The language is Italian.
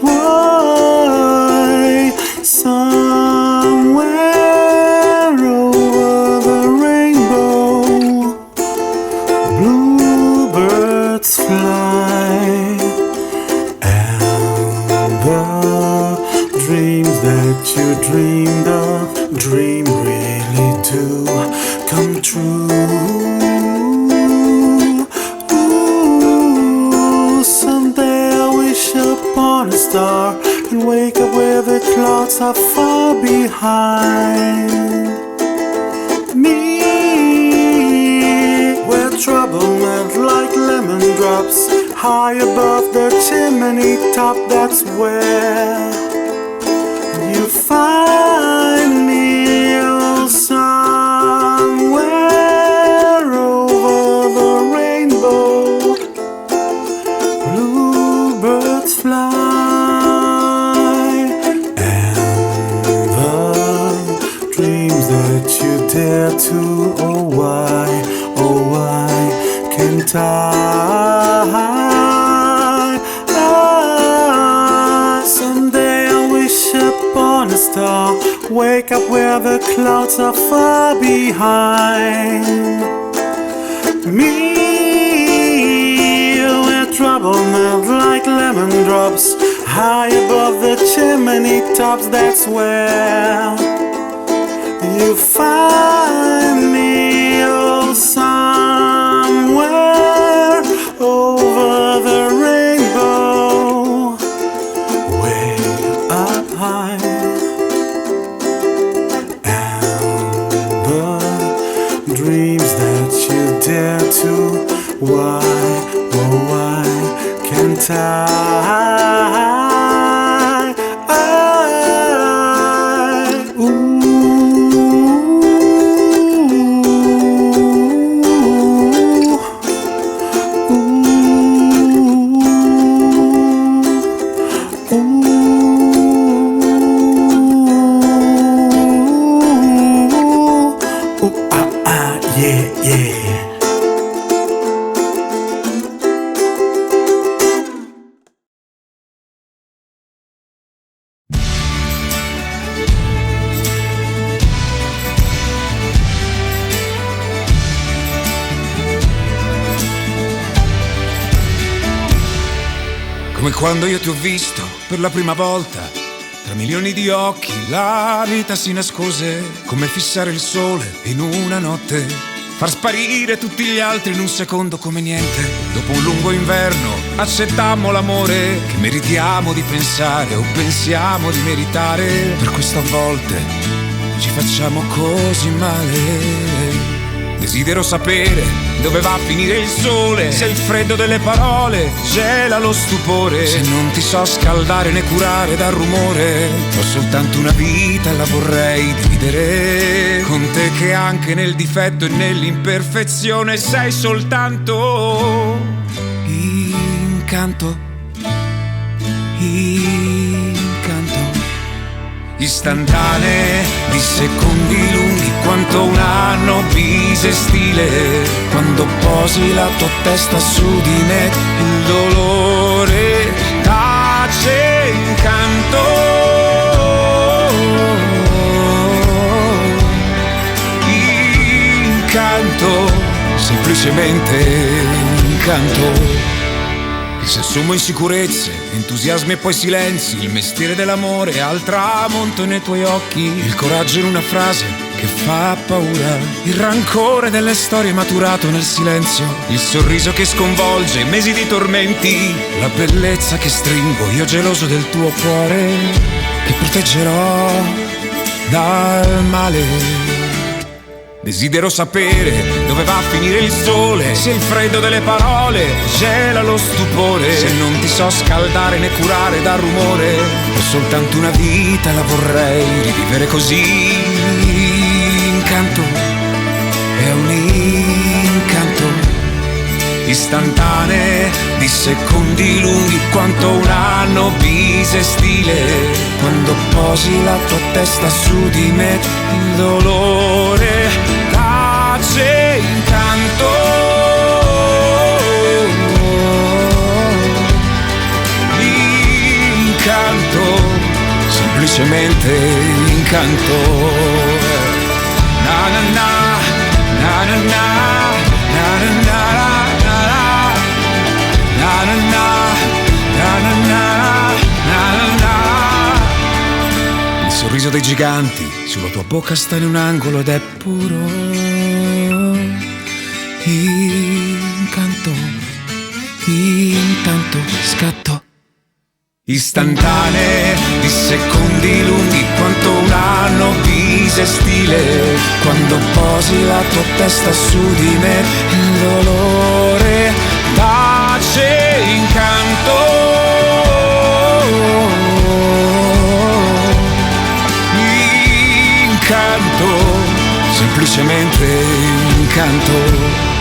Why? Somewhere over the rainbow, bluebirds fly, and the dreams that you dreamed of, dream really do come true. Ooh, someday I wish upon a star and wake up where the clouds are far behind me, where trouble melt like lemon drops high above the chimney top. That's where you find me. Oh, somewhere over the rainbow, bluebirds fly, and the dreams that you dare to, oh why can't I? Someday I wish upon a star, wake up where the clouds are far behind me, where trouble melts like lemon drops high above the chimney tops. That's where you find me. Oh, somewhere over the rainbow, way up high, and the dreams that you dare to, why, oh why can't I? Come quando io ti ho visto per la prima volta, tra milioni di occhi la vita si nascose, come fissare il sole in una notte, far sparire tutti gli altri in un secondo come niente. Dopo un lungo inverno accettammo l'amore che meritiamo di pensare o pensiamo di meritare. Per questa volte ci facciamo così male. Desidero sapere dove va a finire il sole, se il freddo delle parole gela lo stupore, se non ti so scaldare né curare dal rumore. Ho soltanto una vita e la vorrei dividere con te, che anche nel difetto e nell'imperfezione sei soltanto incanto, incanto. Istantanee di secondi lunghi quanto un anno bisestile, quando posi la tua testa su di me il dolore tace incanto, incanto, semplicemente incanto. Se assumo insicurezze, entusiasmi e poi silenzi, il mestiere dell'amore al tramonto nei tuoi occhi, il coraggio in una frase che fa paura, il rancore delle storie maturato nel silenzio, il sorriso che sconvolge mesi di tormenti, la bellezza che stringo io geloso del tuo cuore, che proteggerò dal male. Desidero sapere dove va a finire il sole, se il freddo delle parole gela lo stupore, se non ti so scaldare né curare dal rumore. Ho soltanto una vita e la vorrei rivivere così. Incanto, è un incanto. Istantanee di secondi lunghi quanto un anno bisestile, quando posi la tua testa su di me il dolore tace incanto, semplicemente incanto. Na na na, na na na, na na na, na na na, na na na, na na na. Il sorriso dei giganti sulla tua bocca sta in un angolo ed è puro incanto, intanto scatto. Istantanee di secondi lunghi quanto un anno bisestile. Quando posi la tua testa su di me, il dolore tace incanto. Incanto, semplicemente incanto.